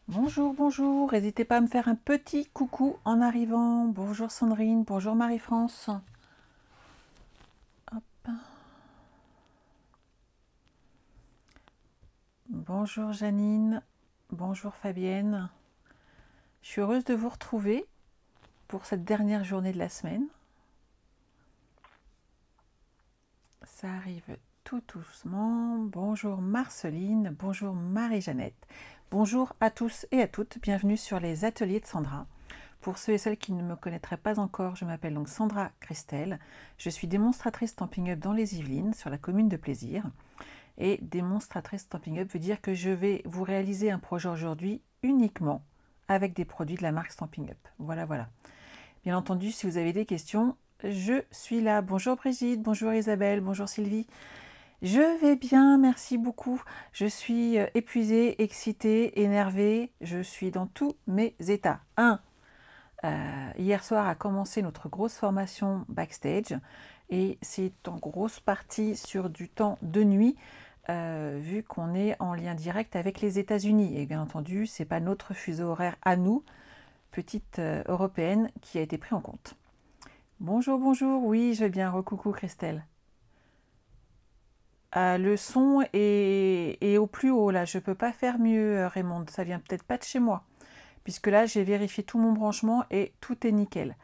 Bonjour, bonjour, n'hésitez pas à me faire un petit coucou en arrivant. Bonjour Sandrine, bonjour Marie-France. Hop. Bonjour Janine, bonjour Fabienne. Je suis heureuse de vous retrouver pour cette dernière journée de la semaine. Ça arrive tout doucement. Bonjour Marceline, bonjour Marie-Jeannette. Bonjour à tous et à toutes, bienvenue sur les ateliers de Sandra. Pour ceux et celles qui ne me connaîtraient pas encore, je m'appelle donc Sandra Christelle. Je suis démonstratrice Stampin' Up dans les Yvelines, sur la commune de Plaisir. Et démonstratrice Stampin' Up veut dire que je vais vous réaliser un projet aujourd'hui uniquement avec des produits de la marque Stampin' Up. Voilà, voilà. Bien entendu, si vous avez des questions, je suis là. Bonjour Brigitte, bonjour Isabelle, bonjour Sylvie. Je vais bien, merci beaucoup. Je suis épuisée, excitée, énervée. Je suis dans tous mes états. Hier soir a commencé notre grosse formation backstage et c'est en grosse partie sur du temps de nuit vu qu'on est en lien direct avec les États-Unis. Et bien entendu, ce n'est pas notre fuseau horaire à nous, petite européenne, qui a été pris en compte. Bonjour, bonjour, oui, je vais bien. Recoucou Christelle. Le son est au plus haut, là. Je ne peux pas faire mieux, Raymond. Ça vient peut-être pas de chez moi. Puisque là, j'ai vérifié tout mon branchement et tout est nickel.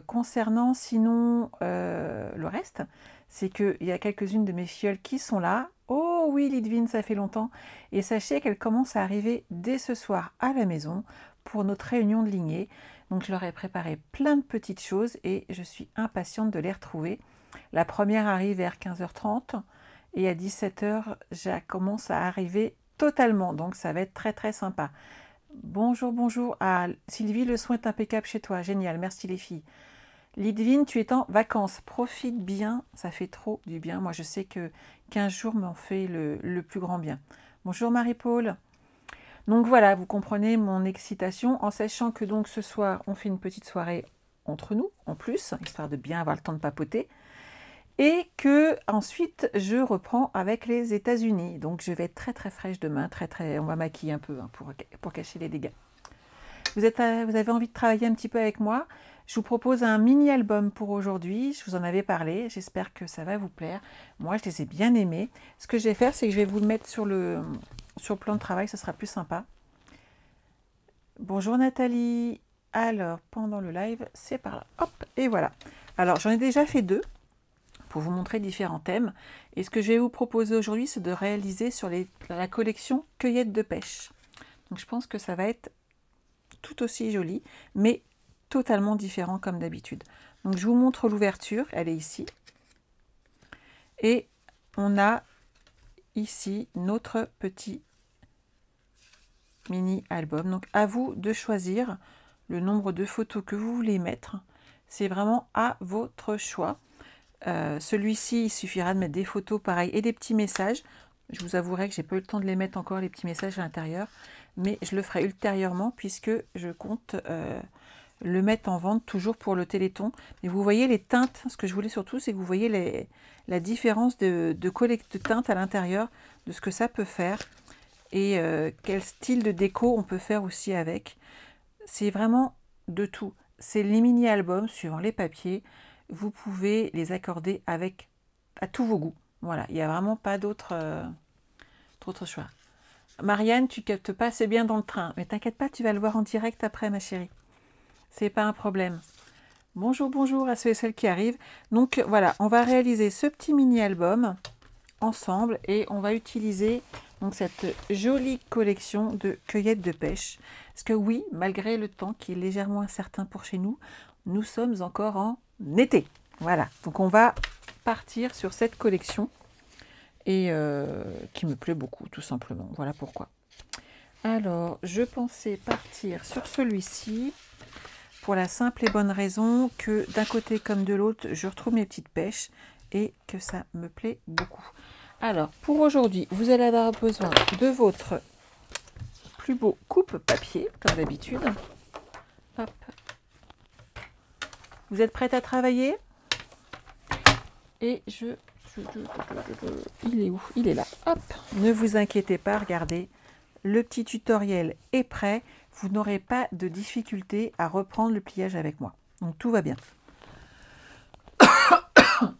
Concernant sinon le reste, c'est qu'il y a quelques-unes de mes filleules qui sont là. Oh oui, Lidvine, ça fait longtemps. Et sachez qu'elles commencent à arriver dès ce soir à la maison pour notre réunion de lignée. Donc je leur ai préparé plein de petites choses et je suis impatiente de les retrouver. La première arrive vers 15h30 et à 17h, je commence à arriver totalement. Donc ça va être très très sympa. Bonjour, bonjour. Ah, Sylvie, le son est impeccable chez toi. Génial, merci les filles. Lidvine, tu es en vacances. Profite bien, ça fait trop du bien. Moi, je sais que 15 jours m'en fait le plus grand bien. Bonjour Marie-Paul. Donc voilà, vous comprenez mon excitation en sachant que donc ce soir, on fait une petite soirée entre nous, en plus, histoire de bien avoir le temps de papoter. Et que ensuite je reprends avec les États-Unis. Donc je vais être très très fraîche demain, on va maquiller un peu pour cacher les dégâts. Vous avez envie de travailler un petit peu avec moi? Je vous propose un mini-album pour aujourd'hui. Je vous en avais parlé. J'espère que ça va vous plaire. Moi, je les ai bien aimés. Ce que je vais faire, c'est que je vais vous le mettre sur le plan de travail. Ce sera plus sympa. Bonjour Nathalie. Alors, pendant le live, c'est par là. Hop, et voilà. Alors, j'en ai déjà fait deux pour vous montrer différents thèmes. Et ce que je vais vous proposer aujourd'hui, c'est de réaliser sur la collection Cueillette de pêche. Donc, je pense que ça va être tout aussi joli, mais totalement différent comme d'habitude. Donc je vous montre l'ouverture, elle est ici. Et on a ici notre petit mini album. Donc à vous de choisir le nombre de photos que vous voulez mettre. C'est vraiment à votre choix. Celui-ci, il suffira de mettre des photos pareil et des petits messages. Je vous avouerai que j'ai pas eu le temps de les mettre encore, les petits messages à l'intérieur, mais je le ferai ultérieurement puisque je compte le mettre en vente toujours pour le Téléthon. Mais vous voyez les teintes, ce que je voulais surtout, c'est que vous voyez la différence de collecte de teintes à l'intérieur, de ce que ça peut faire et quel style de déco on peut faire aussi avec. C'est vraiment de tout. C'est les mini-albums suivant les papiers. Vous pouvez les accorder à tous vos goûts. Voilà, il n'y a vraiment pas d'autre choix. Marianne, tu captes pas assez bien dans le train, mais t'inquiète pas, tu vas le voir en direct après, ma chérie. C'est pas un problème. Bonjour, bonjour à ceux et celles qui arrivent. Donc voilà, on va réaliser ce petit mini-album ensemble et on va utiliser donc cette jolie collection de cueillettes de pêche. Parce que oui, malgré le temps qui est légèrement incertain pour chez nous, nous sommes encore en été. Voilà, donc on va partir sur cette collection et qui me plaît beaucoup, tout simplement. Voilà pourquoi. Alors, je pensais partir sur celui-ci pour la simple et bonne raison que d'un côté comme de l'autre, je retrouve mes petites pêches et que ça me plaît beaucoup. Alors, pour aujourd'hui, vous allez avoir besoin de votre plus beau coupe-papier, comme d'habitude. Hop. Vous êtes prête à travailler? Et il est où? Il est là. Hop. Ne vous inquiétez pas, regardez. le petit tutoriel est prêt. Vous n'aurez pas de difficulté à reprendre le pliage avec moi. Donc tout va bien.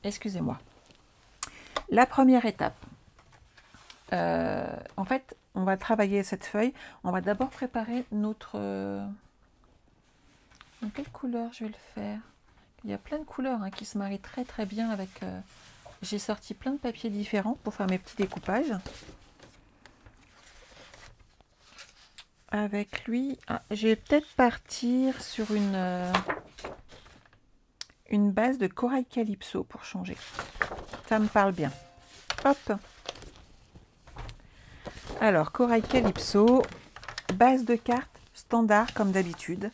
Excusez-moi. La première étape. En fait, on va travailler cette feuille. On va d'abord préparer notre... Dans quelle couleur je vais le faire? Il y a plein de couleurs hein, qui se marient très très bien avec... J'ai sorti plein de papiers différents pour faire mes petits découpages. Avec lui, je vais peut-être partir sur une base de corail calypso pour changer. Ça me parle bien. Hop. Alors, corail calypso, base de cartes standard comme d'habitude.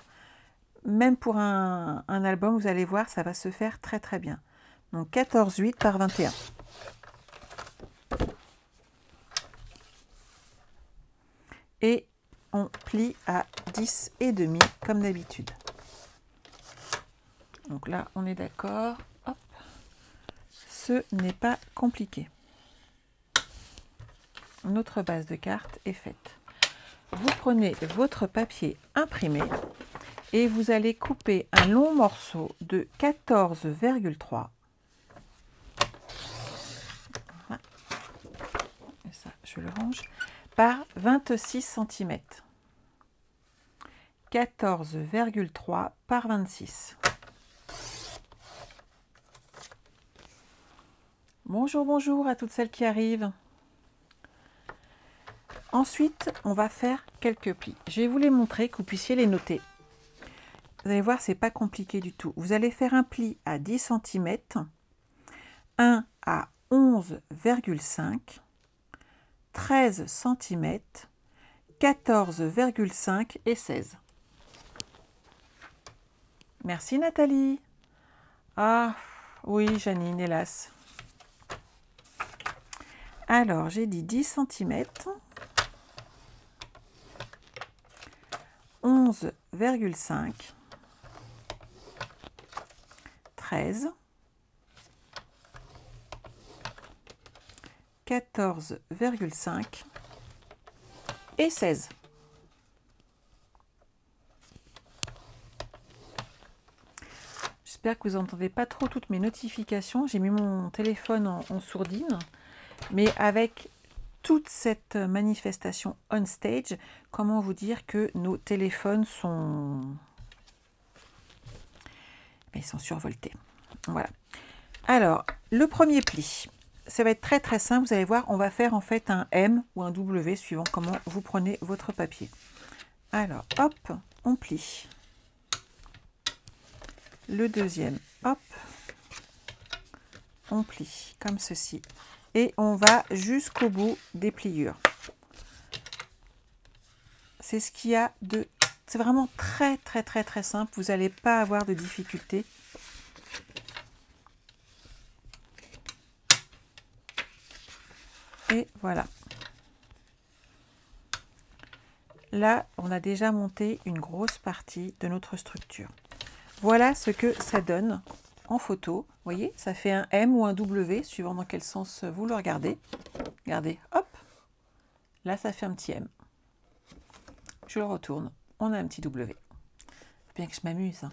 Même pour un album, vous allez voir, ça va se faire très très bien. Donc 14,8 par 21. Et on plie à 10,5 comme d'habitude. Donc là, on est d'accord. Hop. Ce n'est pas compliqué. Notre base de cartes est faite. Vous prenez votre papier imprimé et vous allez couper un long morceau de 14,3. Et ça, je le range. Par 26 cm. 14,3 par 26. Bonjour, bonjour à toutes celles qui arrivent. Ensuite, on va faire quelques plis. Je vais vous les montrer, que vous puissiez les noter. Vous allez voir, c'est pas compliqué du tout. Vous allez faire un pli à 10 cm, un à 11,5, 13 cm, 14,5 et 16. Merci Nathalie. Ah oui, Janine, hélas. Alors, j'ai dit 10 cm, 11,5, 13, 14,5 et 16. J'espère que vous n'entendez pas trop toutes mes notifications. J'ai mis mon téléphone en sourdine. Mais avec toute cette manifestation on stage, comment vous dire que nos téléphones sont... Ils sont survoltés. Voilà. Alors, le premier pli, ça va être très très simple. Vous allez voir, on va faire en fait un M ou un W suivant comment vous prenez votre papier. Alors, hop, on plie. Le deuxième, hop, on plie comme ceci. Et on va jusqu'au bout des pliures. C'est ce qu'il y a de... C'est vraiment très très très très simple. Vous n'allez pas avoir de difficultés. Et voilà. Là, on a déjà monté une grosse partie de notre structure. Voilà ce que ça donne en photo. Vous voyez, ça fait un M ou un W, suivant dans quel sens vous le regardez. Regardez, hop. Là, ça fait un petit M. Je le retourne. On a un petit W. Bien que je m'amuse. Hein.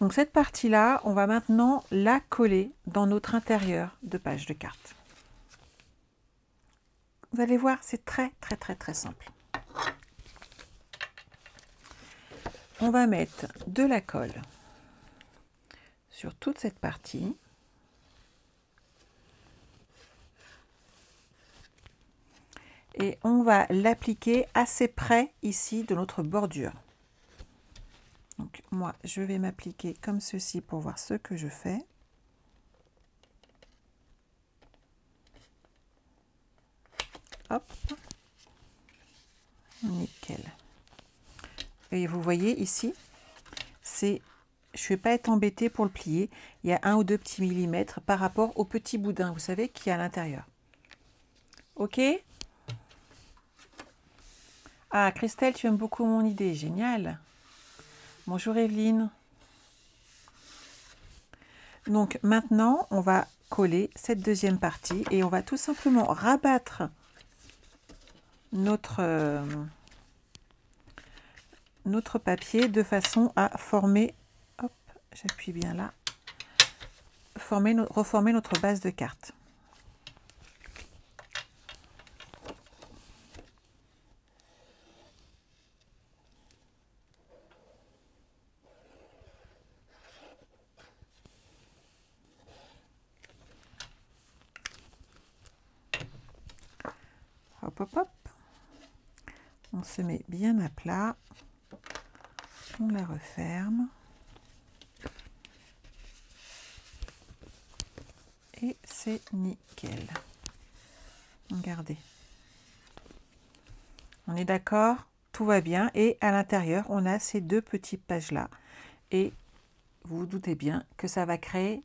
Donc cette partie-là, on va maintenant la coller dans notre intérieur de page de carte. Vous allez voir, c'est très très très très simple. On va mettre de la colle sur toute cette partie. Et on va l'appliquer assez près ici de notre bordure. Donc moi, je vais m'appliquer comme ceci pour voir ce que je fais. Hop. Nickel. Et vous voyez ici, je ne vais pas être embêtée pour le plier. Il y a 1 ou 2 petits millimètres par rapport au petit boudin, vous savez, qui est à l'intérieur. Ok? Ah, Christelle, tu aimes beaucoup mon idée. Génial. Bonjour Evelyne. Donc maintenant, on va coller cette deuxième partie et on va tout simplement rabattre notre papier de façon à former, hop, j'appuie bien là, reformer notre base de carte. Hop, hop, hop. On se met bien à plat. On la referme. Et c'est nickel. Regardez. On est d'accord? Tout va bien. Et à l'intérieur, on a ces deux petites pages-là. Et vous vous doutez bien que ça va créer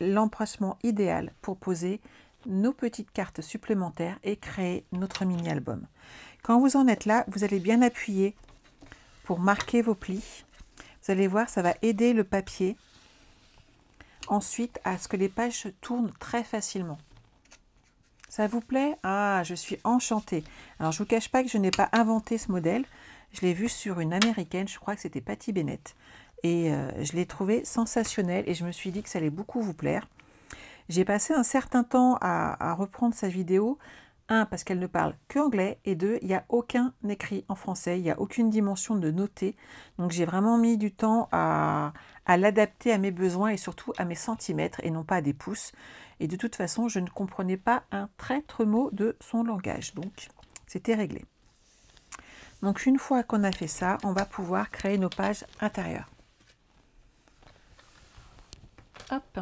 l'emplacement idéal pour poser nos petites cartes supplémentaires et créer notre mini-album. Quand vous en êtes là, vous allez bien appuyer pour marquer vos plis. Vous allez voir, ça va aider le papier ensuite à ce que les pages se tournent très facilement. Ça vous plaît? Ah, je suis enchantée. Alors, je ne vous cache pas que je n'ai pas inventé ce modèle. Je l'ai vu sur une américaine, je crois que c'était Patty Bennett. Et je l'ai trouvé sensationnel et je me suis dit que ça allait beaucoup vous plaire. J'ai passé un certain temps à reprendre sa vidéo. Un, parce qu'elle ne parle qu'anglais. Et deux, il n'y a aucun écrit en français. Il n'y a aucune dimension de noter. Donc j'ai vraiment mis du temps à l'adapter à mes besoins et surtout à mes centimètres et non pas à des pouces. Et de toute façon, je ne comprenais pas un traître mot de son langage. Donc c'était réglé. Donc une fois qu'on a fait ça, on va pouvoir créer nos pages intérieures. Hop.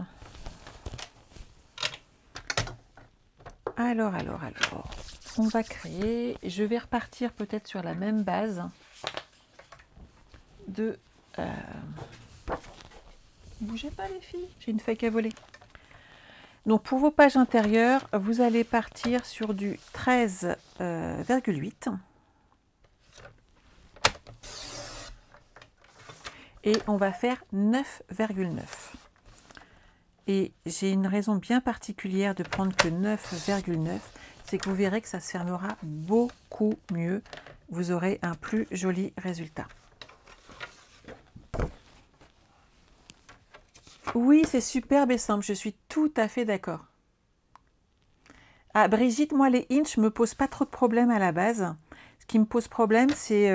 Alors, on va créer, je vais repartir peut-être sur la même base de... Bougez pas les filles, j'ai une feuille à voler. Donc pour vos pages intérieures, vous allez partir sur du 13,8. Et on va faire 9,9. Et j'ai une raison bien particulière de prendre que 9,9, c'est que vous verrez que ça se fermera beaucoup mieux. Vous aurez un plus joli résultat. Oui, c'est superbe et simple, je suis tout à fait d'accord. Ah, Brigitte, moi les inches ne me posent pas trop de problèmes à la base. Ce qui me pose problème, c'est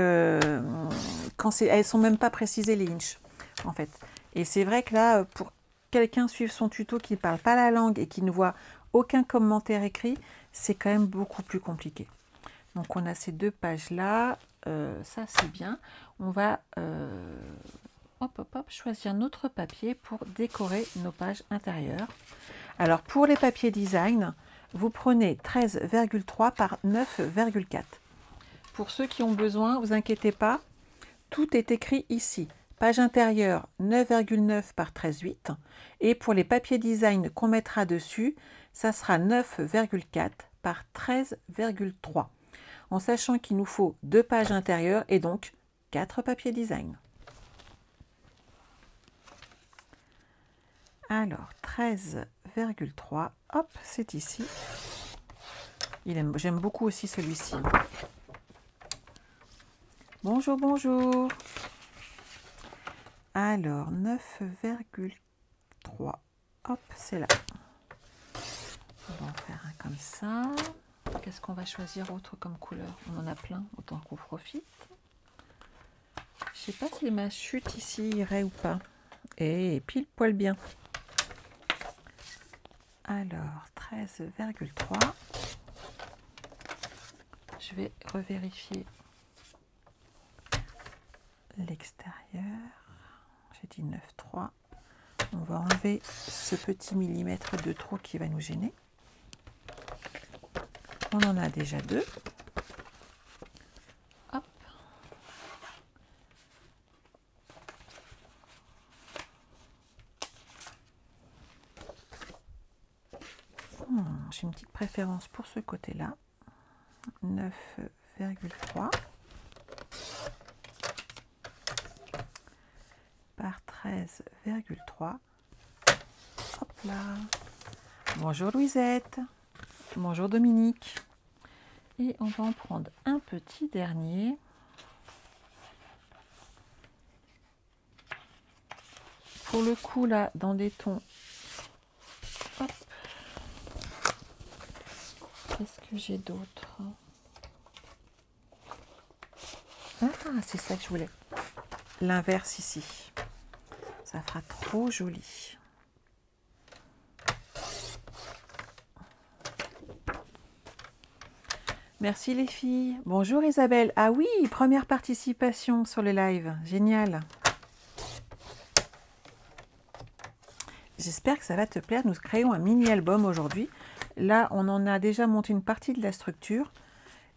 quand elles ne sont même pas précisées les inches, en fait. Et c'est vrai que là, pour quelqu'un suivre son tuto qui ne parle pas la langue et qui ne voit aucun commentaire écrit, c'est quand même beaucoup plus compliqué. Donc on a ces deux pages là, ça c'est bien. On va choisir notre papier pour décorer nos pages intérieures. Alors pour les papiers design, vous prenez 13,3 par 9,4. Pour ceux qui ont besoin, vous inquiétez pas, tout est écrit ici. Page intérieure 9,9 par 13,8 et pour les papiers design qu'on mettra dessus, ça sera 9,4 par 13,3 en sachant qu'il nous faut 2 pages intérieures et donc 4 papiers design. Alors 13,3, hop, c'est ici. J'aime beaucoup aussi celui-ci. Bonjour, bonjour. Alors, 9,3. Hop, c'est là. On va en faire un comme ça. Qu'est-ce qu'on va choisir autre comme couleur? On en a plein, autant qu'on profite. Je sais pas si ma chute ici irait ou pas. Et pile poil bien. Alors, 13,3. Je vais revérifier l'extérieur. J'ai dit 9,3. On va enlever ce petit millimètre de trop qui va nous gêner. On en a déjà 2. Hop. J'ai une petite préférence pour ce côté-là. 9,3 par 13,3. Hop là. Bonjour Louisette. Bonjour Dominique. Et on va en prendre un petit dernier. Pour le coup, là, dans des tons... Hop. Qu'est-ce que j'ai d'autre? Ah, c'est ça que je voulais. L'inverse ici. Ça fera trop joli. Merci les filles. Bonjour Isabelle. Ah oui, première participation sur le live. Génial. J'espère que ça va te plaire. Nous créons un mini-album aujourd'hui. Là, on en a déjà monté une partie de la structure.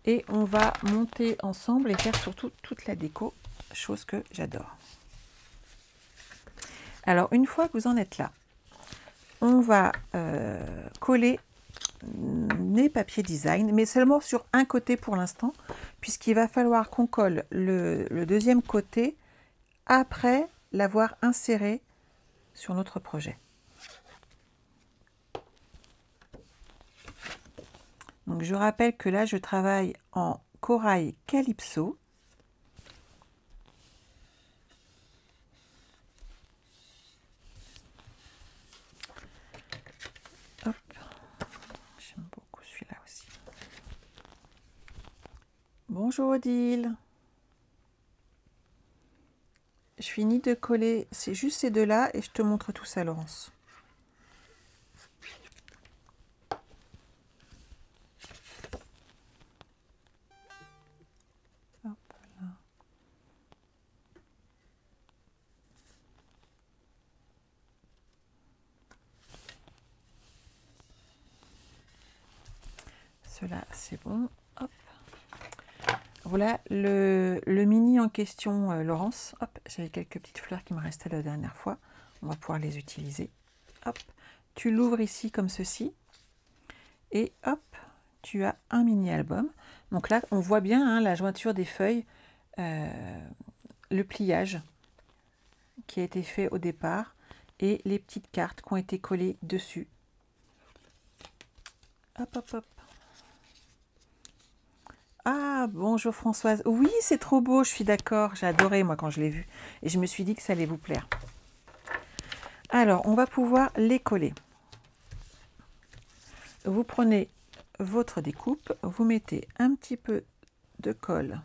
Et on va monter ensemble et faire surtout toute la déco. Chose que j'adore. Alors, une fois que vous en êtes là, on va coller les papiers design, mais seulement sur un côté pour l'instant, puisqu'il va falloir qu'on colle le deuxième côté après l'avoir inséré sur notre projet. Donc je rappelle que là je travaille en corail calypso. Hop, j'aime beaucoup celui-là aussi. Bonjour Odile. Je finis de coller, c'est juste ces deux-là et je te montre tout ça, Laurence. Hop là. Cela, c'est bon. Hop. Voilà le mini en question, Laurence. Hop, j'avais quelques petites fleurs qui me restaient la dernière fois. On va pouvoir les utiliser. Hop, tu l'ouvres ici comme ceci. Et hop, tu as un mini album. Donc là, on voit bien hein, la jointure des feuilles, le pliage qui a été fait au départ et les petites cartes qui ont été collées dessus. Hop, hop, hop. Ah, bonjour Françoise. Oui, c'est trop beau, je suis d'accord. J'ai adoré, moi, quand je l'ai vu. Et je me suis dit que ça allait vous plaire. Alors, on va pouvoir les coller. Vous prenez votre découpe, vous mettez un petit peu de colle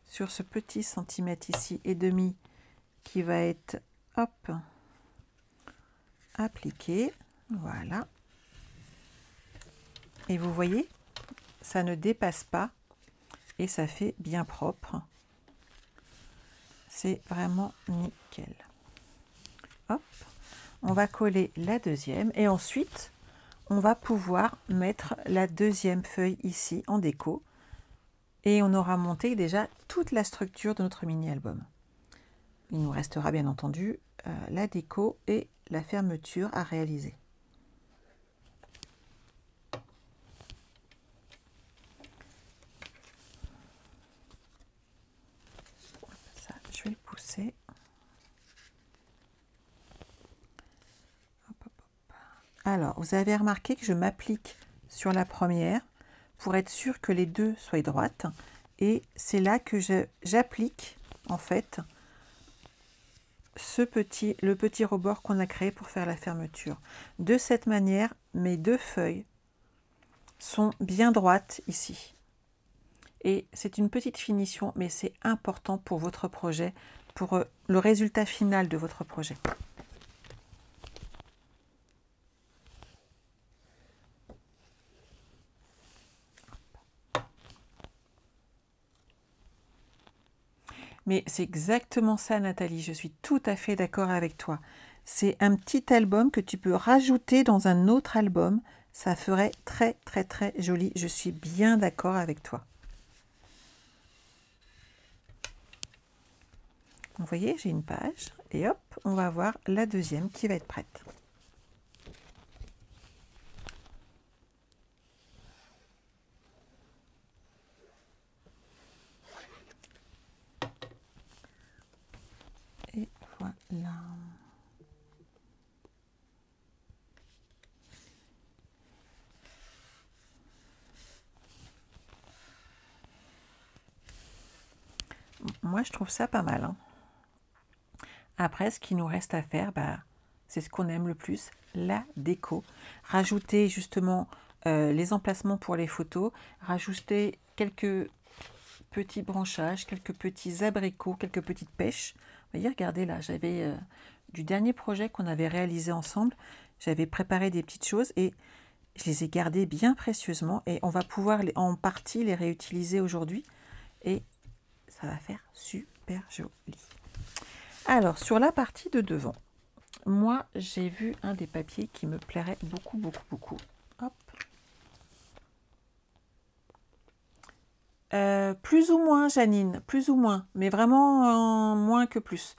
sur ce petit centimètre ici et demi qui va être, hop, appliqué. Voilà. Et vous voyez, ça ne dépasse pas et ça fait bien propre. C'est vraiment nickel. Hop, on va coller la deuxième et ensuite on va pouvoir mettre la deuxième feuille ici en déco et on aura monté déjà toute la structure de notre mini album. Il nous restera bien entendu la déco et la fermeture à réaliser. Ça, je vais le pousser. Hop, hop, hop. Alors, vous avez remarqué que je m'applique sur la première pour être sûr que les deux soient droites. Et c'est là que j'applique en fait le petit rebord qu'on a créé pour faire la fermeture. De cette manière, mes deux feuilles sont bien droites ici. Et c'est une petite finition, mais c'est important pour votre projet, pour le résultat final de votre projet. Mais c'est exactement ça, Nathalie, je suis tout à fait d'accord avec toi. C'est un petit album que tu peux rajouter dans un autre album. Ça ferait très, très, très joli. Je suis bien d'accord avec toi. Vous voyez, j'ai une page. Et hop, on va voir la deuxième qui va être prête. Et voilà. Moi, je trouve ça pas mal, hein. Après, ce qu'il nous reste à faire, bah, c'est ce qu'on aime le plus, la déco. Rajouter justement les emplacements pour les photos, rajouter quelques petits branchages, quelques petits abricots, quelques petites pêches. Vous voyez, regardez là, j'avais du dernier projet qu'on avait réalisé ensemble, j'avais préparé des petites choses et je les ai gardées bien précieusement et on va pouvoir en partie les réutiliser aujourd'hui et ça va faire super joli. Alors, sur la partie de devant, moi, j'ai vu un des papiers qui me plairait beaucoup, beaucoup, beaucoup. Hop. Plus ou moins, Janine, plus ou moins, mais vraiment moins que plus.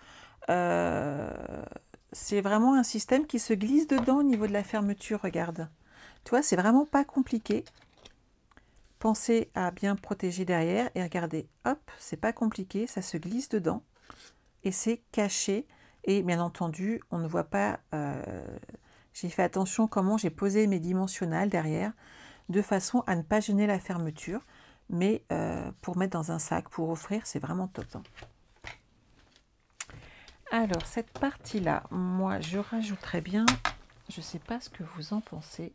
C'est vraiment un système qui se glisse dedans au niveau de la fermeture, regarde. Tu vois, c'est vraiment pas compliqué. Pensez à bien protéger derrière et regardez, hop, c'est pas compliqué, ça se glisse dedans et c'est caché. Et bien entendu, on ne voit pas, j'ai fait attention comment j'ai posé mes dimensionnels derrière, de façon à ne pas gêner la fermeture, mais pour mettre dans un sac, pour offrir, c'est vraiment top, hein. Alors, cette partie-là, moi, je rajouterais bien, je ne sais pas ce que vous en pensez,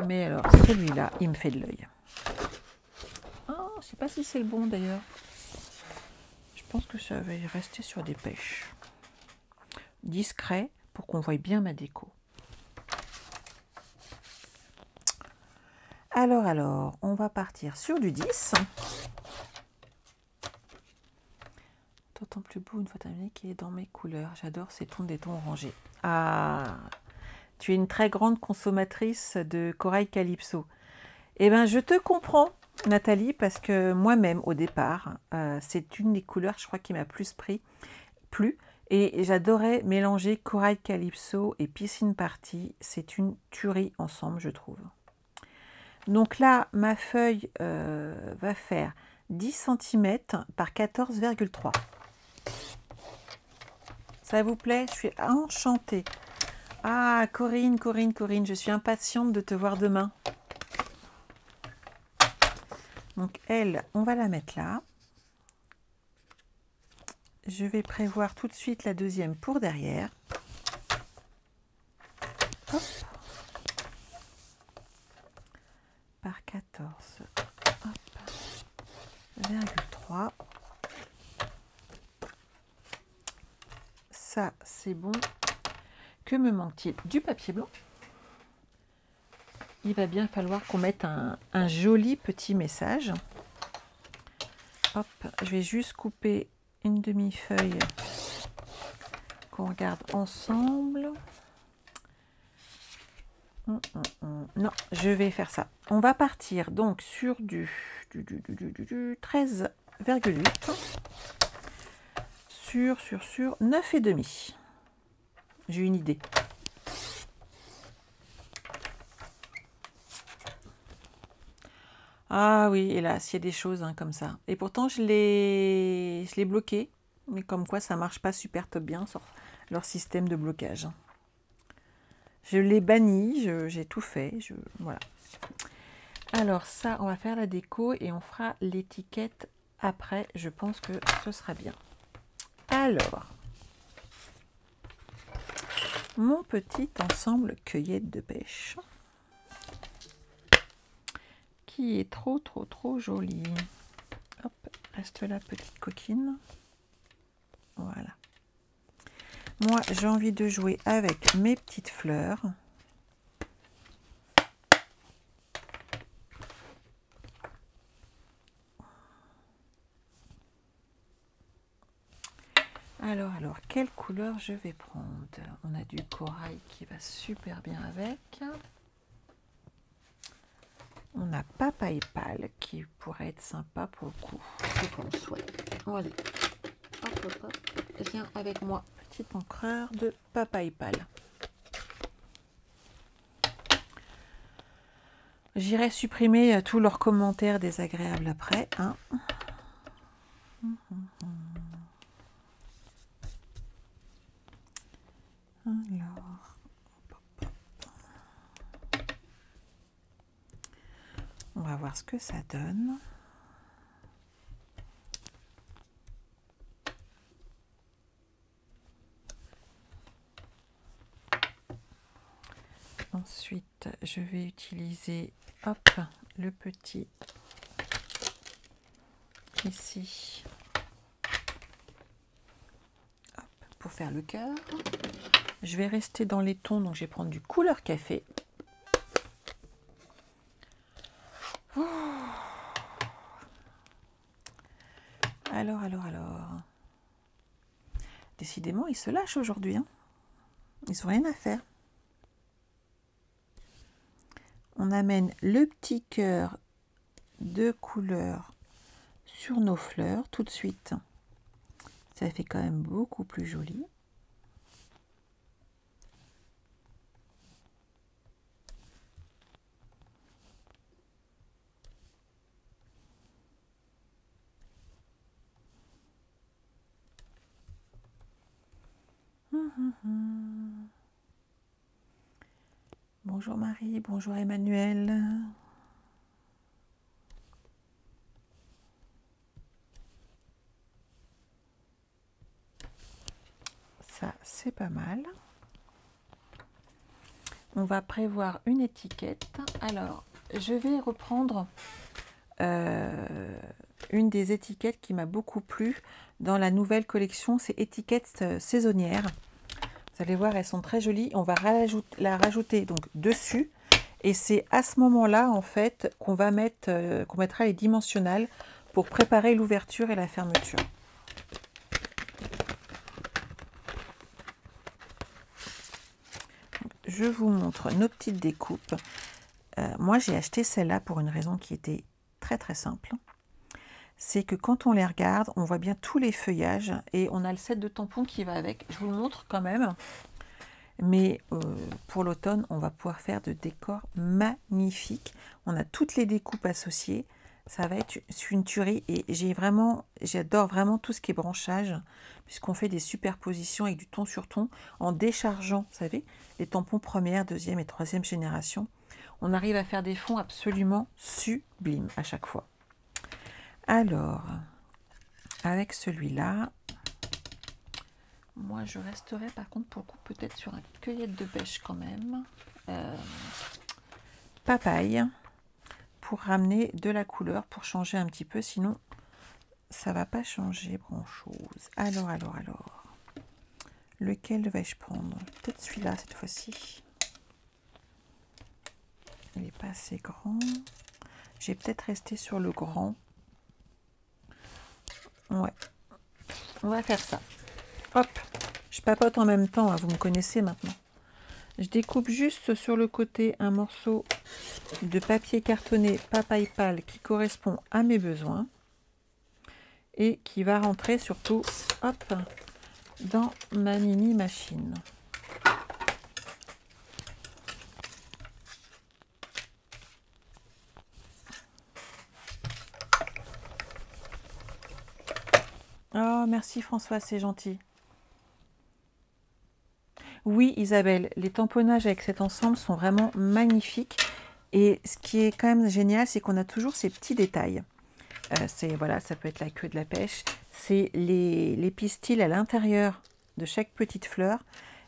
mais alors, celui-là, il me fait de l'œil. Oh, je ne sais pas si c'est le bon, d'ailleurs. Je pense que ça va rester sur des pêches. Discret, pour qu'on voie bien ma déco. Alors, on va partir sur du 10. D'autant plus beau une fois terminé qui est dans mes couleurs. J'adore ces tons, des tons orangés. Ah, tu es une très grande consommatrice de corail calypso. Eh bien, je te comprends, Nathalie, parce que moi-même, au départ, c'est une des couleurs, je crois, qui m'a plu. Et j'adorais mélanger corail calypso et piscine party. C'est une tuerie ensemble, je trouve. Donc là, ma feuille va faire 10 cm par 14,3. Ça vous plaît? Je suis enchantée. Ah, Corinne, je suis impatiente de te voir demain. Donc elle, on va la mettre là. Je vais prévoir tout de suite la deuxième pour derrière. Hop. Par 14,3. Ça, c'est bon. Que me manque-t-il? Du papier blanc. Il va bien falloir qu'on mette un joli petit message. Hop, je vais juste couper une demi-feuille qu'on regarde ensemble. Non, je vais faire ça. On va partir donc sur du 13,8 sur 9,5. J'ai une idée. Ah oui, hélas, il y a des choses comme ça. Et pourtant, je l'ai bloqué. Mais comme quoi, ça marche pas super top bien sur leur système de blocage. Je l'ai banni, j'ai tout fait. Voilà. Alors ça, on va faire la déco et on fera l'étiquette après. Je pense que ce sera bien. Alors, mon petit ensemble cueillette de pêche. Qui est trop joli. Hop, reste la petite coquine. Voilà. Moi, j'ai envie de jouer avec mes petites fleurs. Alors, quelle couleur je vais prendre? On a du corail qui va super bien avec. On a papaye pâle qui pourrait être sympa pour le coup. Je pense, ouais. Allez, hop. Viens avec moi, petit encreur de papaye pâle. J'irai supprimer tous leurs commentaires désagréables après, hein. Alors, on va voir ce que ça donne. Ensuite, je vais utiliser, hop, le petit ici, hop, pour faire le cœur. Je vais rester dans les tons, donc je vais prendre du couleur café. Alors. Décidément, ils se lâchent aujourd'hui, hein. Ils n'ont rien à faire. On amène le petit cœur de couleur sur nos fleurs tout de suite. Ça fait quand même beaucoup plus joli. Bonjour Marie, bonjour Emmanuel. Ça, c'est pas mal. On va prévoir une étiquette. Alors, je vais reprendre une des étiquettes qui m'a beaucoup plu dans la nouvelle collection. C'est étiquettes saisonnières. Vous allez voir, elles sont très jolies. On va la rajouter donc dessus. Et c'est à ce moment-là, en fait, qu'on va mettre, qu'on mettra les dimensionnels pour préparer l'ouverture et la fermeture. Je vous montre nos petites découpes. Moi, j'ai acheté celle-là pour une raison qui était très très simple. C'est que quand on les regarde, on voit bien tous les feuillages et on a le set de tampons qui va avec. Je vous le montre quand même. Mais pour l'automne, on va pouvoir faire de décors magnifiques. On a toutes les découpes associées. Ça va être une tuerie et j'adore vraiment tout ce qui est branchage, puisqu'on fait des superpositions avec du ton sur ton en déchargeant, vous savez, les tampons première, deuxième et troisième génération. On arrive à faire des fonds absolument sublimes à chaque fois. Alors, avec celui-là, moi je resterai par contre pour le coup peut-être sur une cueillette de pêche quand même. Papaye. Pour ramener de la couleur, pour changer un petit peu, sinon ça va pas changer grand chose. Alors, lequel vais-je prendre? Peut-être celui-là cette fois-ci. Il n'est pas assez grand. J'ai peut-être resté sur le grand. Ouais, on va faire ça. Hop, je papote en même temps, hein, vous me connaissez maintenant. Je découpe juste sur le côté un morceau de papier cartonné papaye pâle qui correspond à mes besoins et qui va rentrer surtout, hop, dans ma mini machine. Oh, merci François, c'est gentil. Oui, Isabelle, les tamponnages avec cet ensemble sont vraiment magnifiques. Et ce qui est quand même génial, c'est qu'on a toujours ces petits détails. Voilà, ça peut être la queue de la pêche. C'est les pistils à l'intérieur de chaque petite fleur.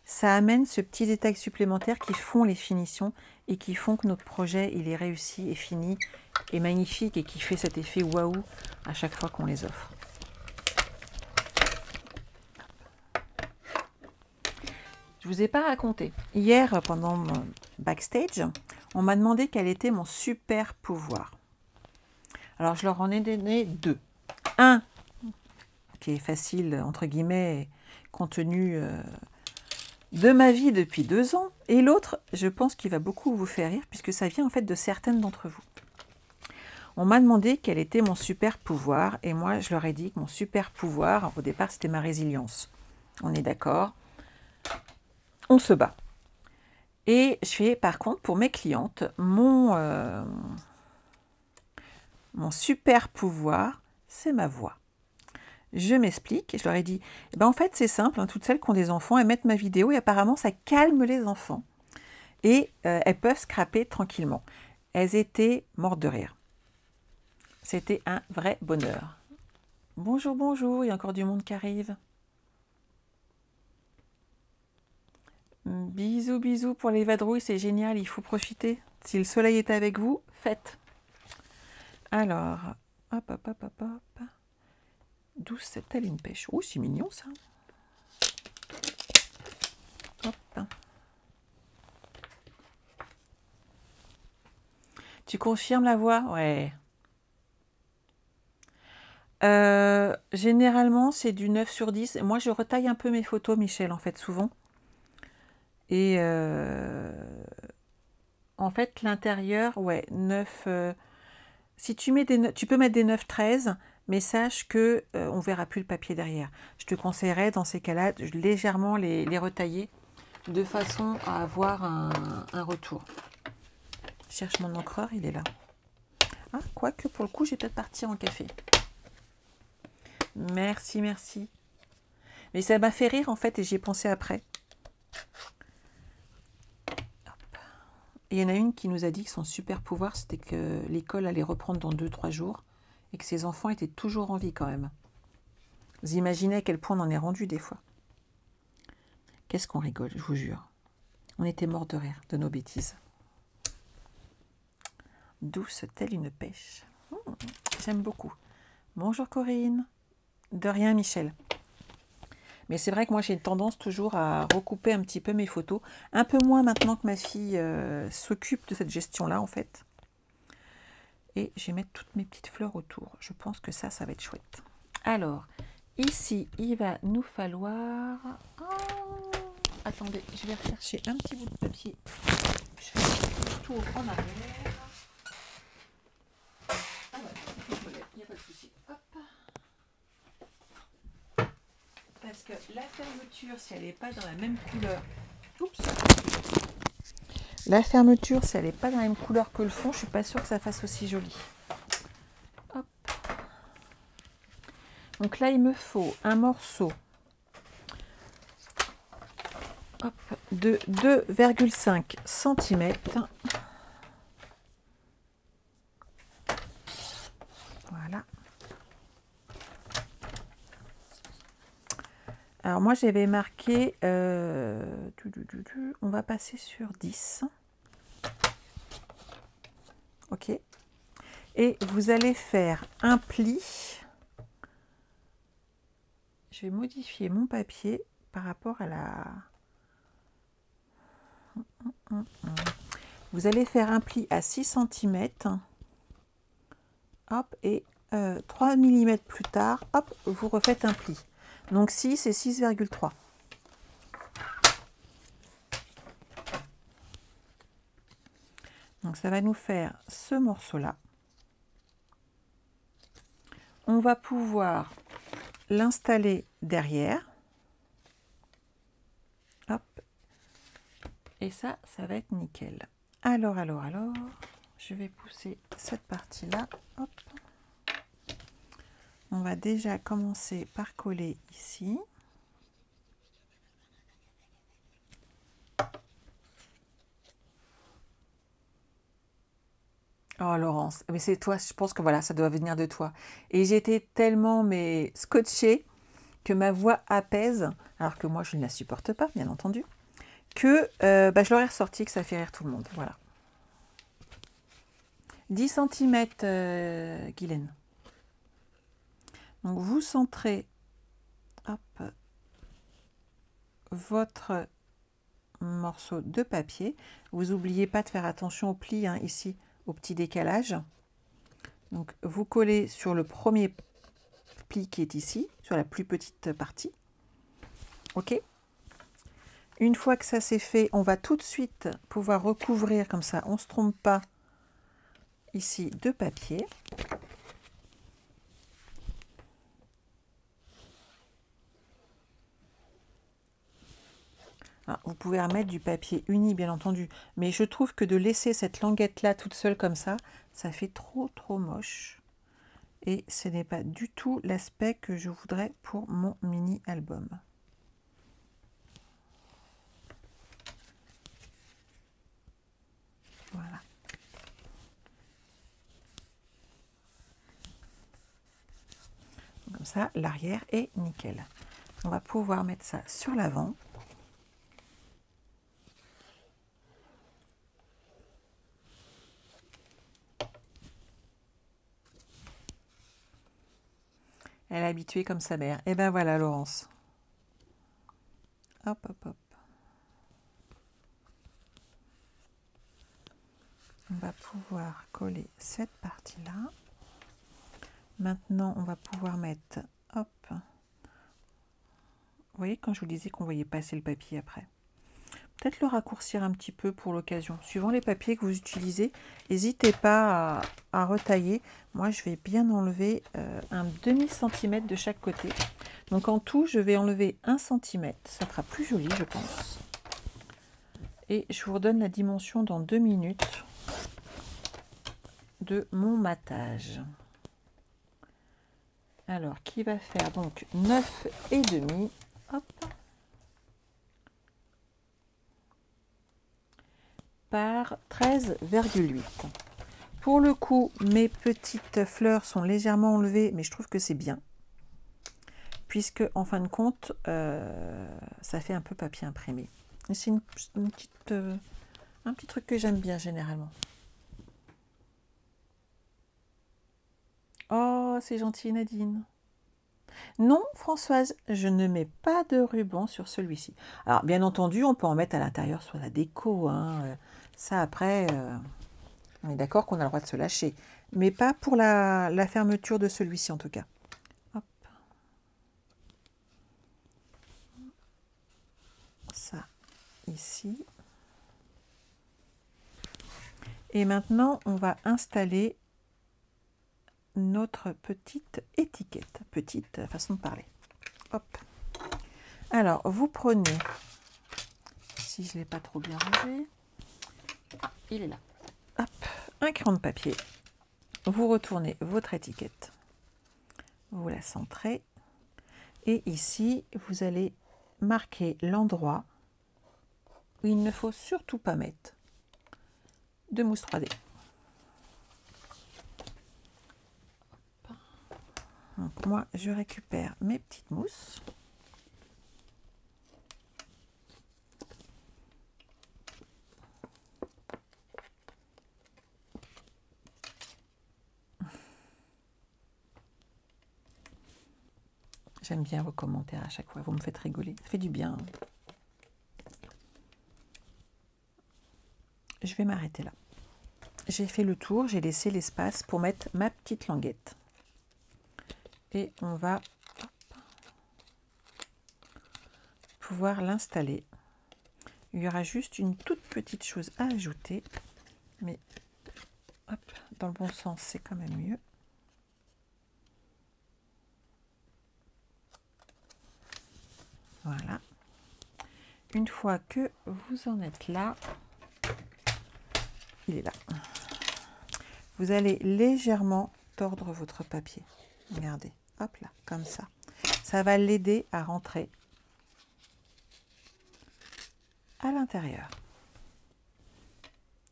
Ça amène ce petit détail supplémentaire qui font les finitions et qui font que notre projet, il est réussi et fini et magnifique et qui fait cet effet waouh à chaque fois qu'on les offre. Je ne vous ai pas raconté. Hier, pendant mon backstage, on m'a demandé quel était mon super pouvoir. Alors, je leur en ai donné deux. Un, qui est facile, entre guillemets, compte tenu de ma vie depuis 2 ans. Et l'autre, je pense qu'il va beaucoup vous faire rire, puisque ça vient en fait de certaines d'entre vous. On m'a demandé quel était mon super pouvoir. Et moi, je leur ai dit que mon super pouvoir, au départ, c'était ma résilience. On est d'accord? On se bat. Et je fais par contre pour mes clientes, mon super pouvoir, c'est ma voix. Je m'explique, je leur ai dit, eh ben en fait c'est simple, hein, toutes celles qui ont des enfants, elles mettent ma vidéo et apparemment ça calme les enfants. Et elles peuvent scraper tranquillement. Elles étaient mortes de rire. C'était un vrai bonheur. Bonjour, bonjour, il y a encore du monde qui arrive. Bisous, bisous pour les vadrouilles, c'est génial, il faut profiter. Si le soleil est avec vous, faites. Alors, hop, hop, hop, hop, hop. Douce telle une pêche. Oh, c'est mignon ça. Hop. Tu confirmes la voix? Ouais. Généralement, c'est du 9 sur 10. Moi, je retaille un peu mes photos, Michel, en fait, souvent. Et en fait, l'intérieur, ouais, 9. Si tu mets tu peux mettre des 9-13, mais sache que on verra plus le papier derrière. Je te conseillerais, dans ces cas-là, de légèrement les retailler de façon à avoir un retour. Je cherche mon encreur, il est là. Ah, quoique, pour le coup, j'ai peut-être parti en café. Merci, merci. Mais ça m'a fait rire, en fait, et j'y ai pensé après. Et il y en a une qui nous a dit que son super pouvoir, c'était que l'école allait reprendre dans 2-3 jours et que ses enfants étaient toujours en vie quand même. Vous imaginez à quel point on en est rendu des fois. Qu'est-ce qu'on rigole, je vous jure. On était morts de rire de nos bêtises. Douce telle une pêche. J'aime beaucoup. Bonjour Corinne. De rien Michel. Mais c'est vrai que moi j'ai une tendance toujours à recouper un petit peu mes photos. Un peu moins maintenant que ma fille s'occupe de cette gestion-là en fait. Et je vais mettre toutes mes petites fleurs autour. Je pense que ça va être chouette. Alors, ici, il va nous falloir... Oh, attendez, je vais rechercher un petit bout de papier. Je fais un tour en arrière. Ah ouais, il n'y a pas de souci. Hop. Parce que la fermeture, si elle n'est pas dans la même couleur... Oups. La fermeture, si elle n'est pas dans la même couleur que le fond, je ne suis pas sûre que ça fasse aussi joli. Hop. Donc là, il me faut un morceau de 2,5 cm. Voilà. Alors moi, j'avais marqué... on va passer sur 10. Ok. Et vous allez faire un pli. Je vais modifier mon papier par rapport à la... Vous allez faire un pli à 6 cm. Hop, et 3 mm plus tard, hop, vous refaites un pli. Donc 6 et 6,3. Donc ça va nous faire ce morceau-là. On va pouvoir l'installer derrière. Hop. Et ça va être nickel. Alors, je vais pousser cette partie-là. Hop. On va déjà commencer par coller ici. Oh Laurence, mais c'est toi, je pense que voilà, ça doit venir de toi. Et j'étais tellement scotchée que ma voix apaise, alors que moi je ne la supporte pas, bien entendu, que je leur ai ressorti que ça fait rire tout le monde. Voilà. 10 cm, Guylaine. Donc vous centrez hop, votre morceau de papier. Vous n'oubliez pas de faire attention au pli, hein, ici, au petit décalage. Donc vous collez sur le premier pli qui est ici, sur la plus petite partie. Ok. Une fois que ça c'est fait, on va tout de suite pouvoir recouvrir comme ça, on ne se trompe pas, ici de papier. Alors, vous pouvez remettre du papier uni bien entendu, mais je trouve que de laisser cette languette là toute seule comme ça fait trop moche. Et ce n'est pas du tout l'aspect que je voudrais pour mon mini album. Voilà. Comme ça, l'arrière est nickel. On va pouvoir mettre ça sur l'avant. Elle est habituée comme sa mère. Et ben voilà, Laurence. Hop, hop, hop. On va pouvoir coller cette partie-là. Maintenant, on va pouvoir mettre, hop. Vous voyez, quand je vous disais qu'on voyait passer le papier après. Peut-être le raccourcir un petit peu pour l'occasion. Suivant les papiers que vous utilisez, n'hésitez pas à retailler. Moi, je vais bien enlever un demi-centimètre de chaque côté. Donc en tout, je vais enlever 1 cm. Ça fera plus joli, je pense. Et je vous redonne la dimension dans 2 minutes de mon matage. Alors, qui va faire donc 9,5. Hop. Par 13,8. Pour le coup, mes petites fleurs sont légèrement enlevées, mais je trouve que c'est bien. Puisque, en fin de compte, ça fait un peu papier imprimé. C'est un petit truc que j'aime bien généralement. Oh, c'est gentil Nadine. Non, Françoise, je ne mets pas de ruban sur celui-ci. Alors, bien entendu, on peut en mettre à l'intérieur sur la déco. Hein. Ça, après, on est d'accord qu'on a le droit de se lâcher. Mais pas pour la fermeture de celui-ci, en tout cas. Hop. Ça, ici. Et maintenant, on va installer notre petite étiquette. Petite façon de parler. Hop. Alors, vous prenez, si je ne l'ai pas trop bien rangé, ah, il est là. Hop, un crayon de papier. Vous retournez votre étiquette. Vous la centrez. Et ici, vous allez marquer l'endroit où il ne faut surtout pas mettre de mousse 3D. Donc moi, je récupère mes petites mousses. J'aime bien vos commentaires à chaque fois, vous me faites rigoler, ça fait du bien. Je vais m'arrêter là. J'ai fait le tour, j'ai laissé l'espace pour mettre ma petite languette. Et on va pouvoir l'installer. Il y aura juste une toute petite chose à ajouter, mais hop, dans le bon sens, c'est quand même mieux. Voilà. Une fois que vous en êtes là, il est là. Vous allez légèrement tordre votre papier. Regardez, hop là, comme ça. Ça va l'aider à rentrer à l'intérieur.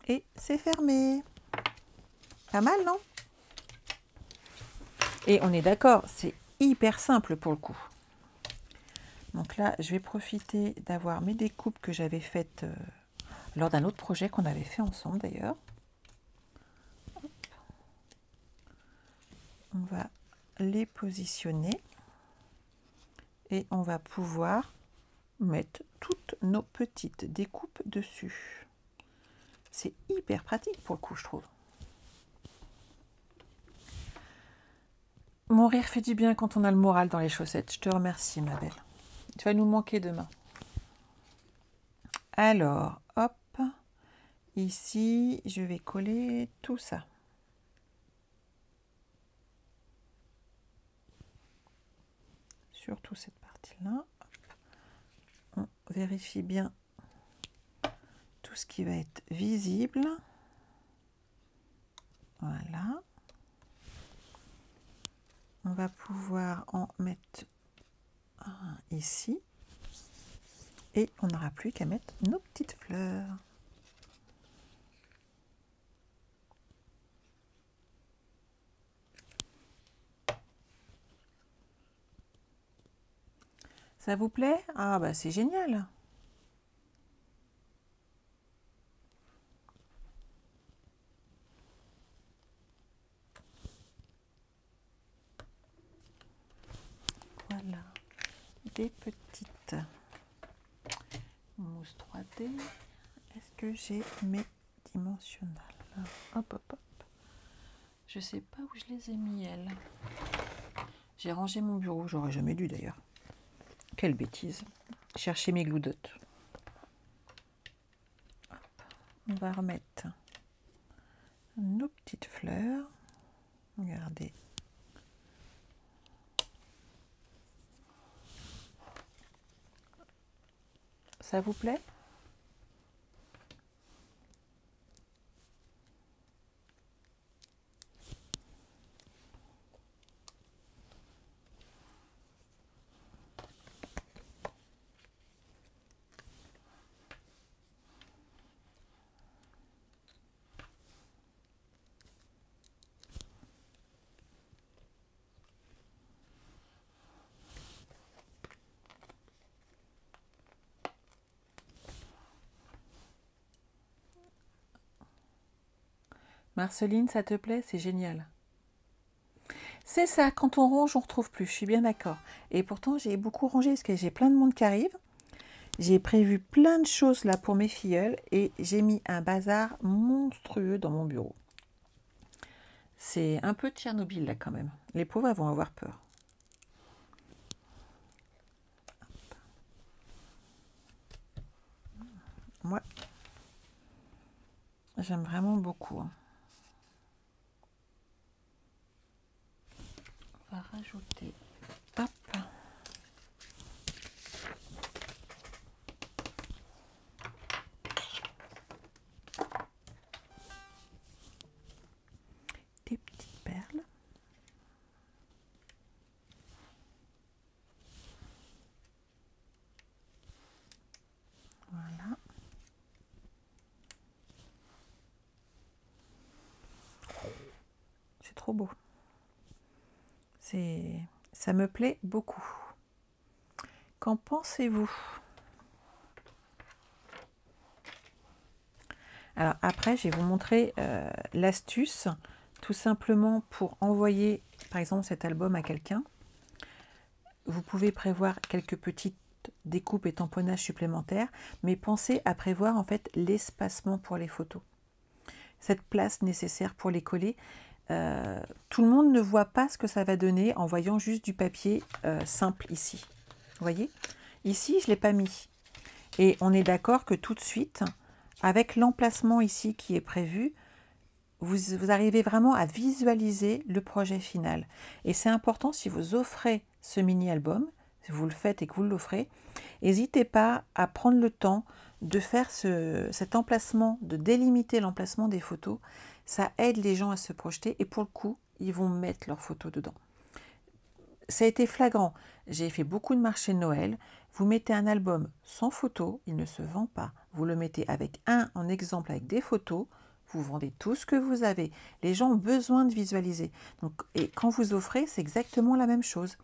Et c'est fermé. Pas mal, non? Et on est d'accord, c'est hyper simple pour le coup. Donc là, je vais profiter d'avoir mes découpes que j'avais faites lors d'un autre projet qu'on avait fait ensemble d'ailleurs. On va les positionner et on va pouvoir mettre toutes nos petites découpes dessus. C'est hyper pratique pour le coup, je trouve. Mon rire fait du bien quand on a le moral dans les chaussettes. Je te remercie, ma belle. Tu vas nous manquer demain. Alors, hop, ici, je vais coller tout ça. Surtout cette partie-là. On vérifie bien tout ce qui va être visible. Voilà. On va pouvoir en mettre un ici. Et on n'aura plus qu'à mettre nos petites fleurs. Ça vous plaît? Ah bah c'est génial! des petites mousses 3D. Est-ce que j'ai mes dimensionnales? Hop, hop, hop. Je sais pas où je les ai mis, elles. J'ai rangé mon bureau, j'aurais jamais dû d'ailleurs. Quelle bêtise. Chercher mes glue dots. On va remettre nos petites fleurs. Regardez. Ça vous plaît? Marceline, ça te plaît? C'est génial. C'est ça, quand on range, on ne retrouve plus, je suis bien d'accord. Et pourtant, j'ai beaucoup rangé parce que j'ai plein de monde qui arrive. J'ai prévu plein de choses là pour mes filleuls et j'ai mis un bazar monstrueux dans mon bureau. C'est un peu Tchernobyl là quand même. Les pauvres vont avoir peur. Moi, j'aime vraiment beaucoup. On va rajouter, hop, des petites perles. Voilà. C'est trop beau. Ça me plaît beaucoup. Qu'en pensez-vous? Alors après, je vais vous montrer l'astuce, tout simplement pour envoyer, par exemple, cet album à quelqu'un. Vous pouvez prévoir quelques petites découpes et tamponnages supplémentaires, mais pensez à prévoir en fait l'espacement pour les photos. Cette place nécessaire pour les coller. Tout le monde ne voit pas ce que ça va donner en voyant juste du papier simple ici. Vous voyez? Ici, je ne l'ai pas mis. Et on est d'accord que tout de suite, avec l'emplacement ici qui est prévu, vous arrivez vraiment à visualiser le projet final. Et c'est important, si vous offrez ce mini-album, si vous le faites et que vous l'offrez, n'hésitez pas à prendre le temps de faire cet emplacement, de délimiter l'emplacement des photos. Ça aide les gens à se projeter et pour le coup, ils vont mettre leurs photos dedans. Ça a été flagrant. J'ai fait beaucoup de marchés de Noël. Vous mettez un album sans photo, il ne se vend pas. Vous le mettez avec en exemple avec des photos, vous vendez tout ce que vous avez. Les gens ont besoin de visualiser. Donc, et quand vous offrez, c'est exactement la même chose.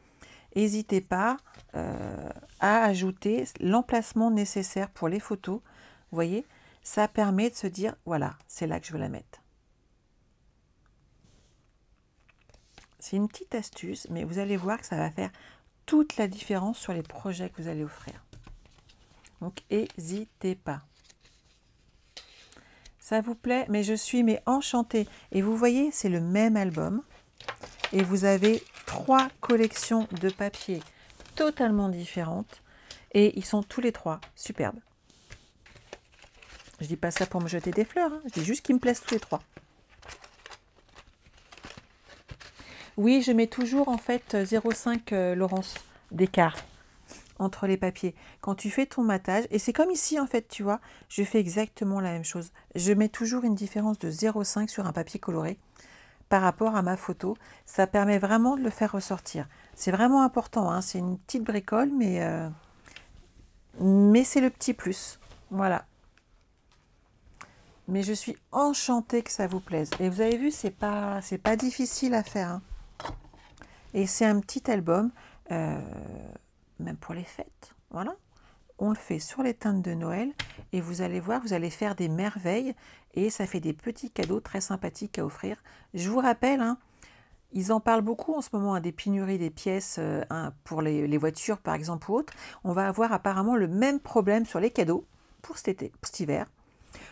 N'hésitez pas à ajouter l'emplacement nécessaire pour les photos. Vous voyez, ça permet de se dire, voilà, c'est là que je veux la mettre. C'est une petite astuce, mais vous allez voir que ça va faire toute la différence sur les projets que vous allez offrir. Donc, n'hésitez pas. Ça vous plaît? Mais je suis enchantée. Et vous voyez, c'est le même album. Et vous avez 3 collections de papier totalement différentes. Et ils sont tous les 3 superbes. Je dis pas ça pour me jeter des fleurs. Hein. Je dis juste qu'ils me plaisent tous les 3. Oui, je mets toujours en fait 0,5 Laurence d'écart entre les papiers. Quand tu fais ton matage, et c'est comme ici en fait, tu vois, je fais exactement la même chose. Je mets toujours une différence de 0,5 sur un papier coloré par rapport à ma photo. Ça permet vraiment de le faire ressortir. C'est vraiment important, hein. C'est une petite bricole, mais c'est le petit plus. Voilà. Mais je suis enchantée que ça vous plaise. Et vous avez vu, c'est pas difficile à faire. Hein. Et c'est un petit album, même pour les fêtes. Voilà. On le fait sur les teintes de Noël. Et vous allez voir, vous allez faire des merveilles. Et ça fait des petits cadeaux très sympathiques à offrir. Je vous rappelle, hein, Ils en parlent beaucoup en ce moment, des pénuries des pièces pour les voitures par exemple ou autres. On va avoir apparemment le même problème sur les cadeaux pour cet été, pour cet hiver.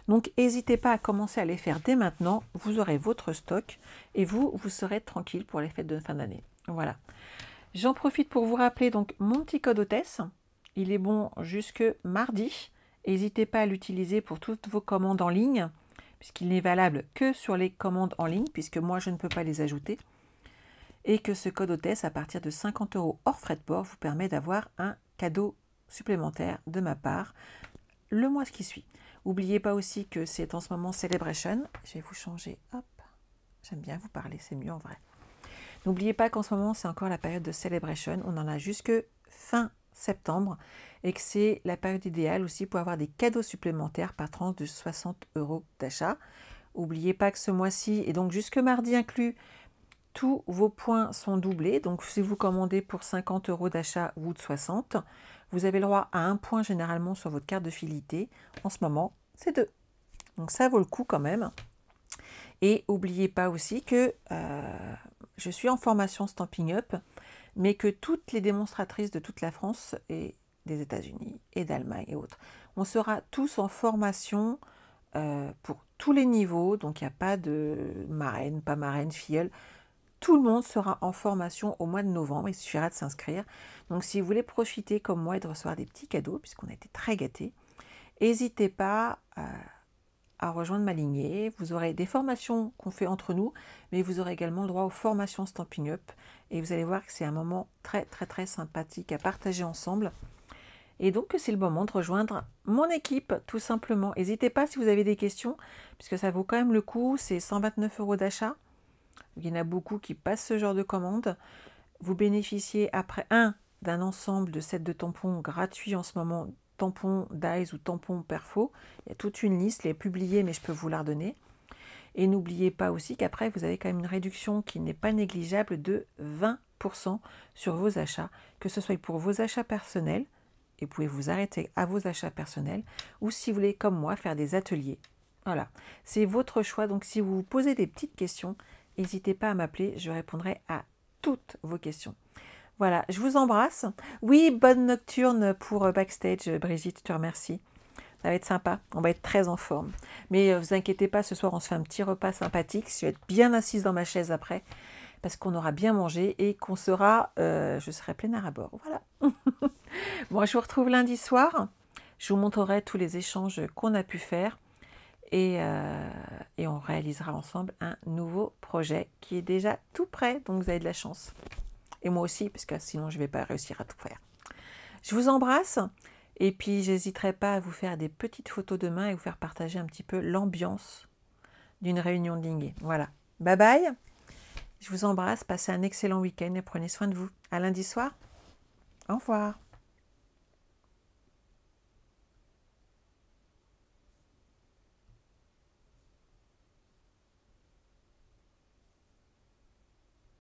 Donc n'hésitez pas à commencer à les faire dès maintenant, vous aurez votre stock et vous serez tranquille pour les fêtes de fin d'année. Voilà. J'en profite pour vous rappeler donc mon petit code hôtesse. Il est bon jusque mardi. N'hésitez pas à l'utiliser pour toutes vos commandes en ligne, puisqu'il n'est valable que sur les commandes en ligne, puisque moi je ne peux pas les ajouter. Et que ce code hôtesse, à partir de 50 € hors frais de port, vous permet d'avoir un cadeau supplémentaire de ma part le mois qui suit. N'oubliez pas aussi que c'est en ce moment Celebration. Je vais vous changer, hop, j'aime bien vous parler, c'est mieux en vrai. N'oubliez pas qu'en ce moment, c'est encore la période de Celebration. On en a jusque fin septembre et que c'est la période idéale aussi pour avoir des cadeaux supplémentaires par tranche de 60 € d'achat. N'oubliez pas que ce mois-ci, et donc jusque mardi inclus, tous vos points sont doublés. Donc si vous commandez pour 50 € d'achat ou de 60, vous avez le droit à un point généralement sur votre carte de fidélité. En ce moment, c'est 2. Donc ça vaut le coup quand même. Et n'oubliez pas aussi que je suis en formation Stampin' Up, mais que toutes les démonstratrices de toute la France et des États-Unis et d'Allemagne et autres, on sera tous en formation pour tous les niveaux. Donc il n'y a pas de marraine, pas marraine, filleule. Tout le monde sera en formation au mois de novembre, il suffira de s'inscrire. Donc si vous voulez profiter comme moi et de recevoir des petits cadeaux, puisqu'on a été très gâtés, n'hésitez pas à rejoindre ma lignée. Vous aurez des formations qu'on fait entre nous, mais vous aurez également le droit aux formations Stampin' Up. Et vous allez voir que c'est un moment très très très sympathique à partager ensemble. Et donc c'est le moment de rejoindre mon équipe, tout simplement. N'hésitez pas si vous avez des questions, puisque ça vaut quand même le coup, c'est 129 € d'achat. Il y en a beaucoup qui passent ce genre de commande. Vous bénéficiez après d'un ensemble de sets de tampons gratuits en ce moment, tampons Dyes ou tampons Perfo. Il y a toute une liste, elle est publiée, mais je peux vous la redonner. Et n'oubliez pas aussi qu'après, vous avez quand même une réduction qui n'est pas négligeable de 20% sur vos achats, que ce soit pour vos achats personnels, et vous pouvez vous arrêter à vos achats personnels, ou si vous voulez, comme moi, faire des ateliers. Voilà, c'est votre choix. Donc si vous vous posez des petites questions, n'hésitez pas à m'appeler, je répondrai à toutes vos questions. Voilà, je vous embrasse. Oui, bonne nocturne pour Backstage, Brigitte, je te remercie. Ça va être sympa, on va être très en forme. Mais vous inquiétez pas, ce soir on se fait un petit repas sympathique. Je vais être bien assise dans ma chaise après, parce qu'on aura bien mangé et qu'on sera, je serai pleine à bord. Voilà. Bon, je vous retrouve lundi soir. Je vous montrerai tous les échanges qu'on a pu faire. Et on réalisera ensemble un nouveau projet qui est déjà tout prêt, donc vous avez de la chance. Et moi aussi, parce que sinon je ne vais pas réussir à tout faire. Je vous embrasse, et puis j'hésiterai pas à vous faire des petites photos demain et vous faire partager un petit peu l'ambiance d'une réunion de Linguet. Voilà, bye bye, je vous embrasse, passez un excellent week-end et prenez soin de vous. À lundi soir, au revoir.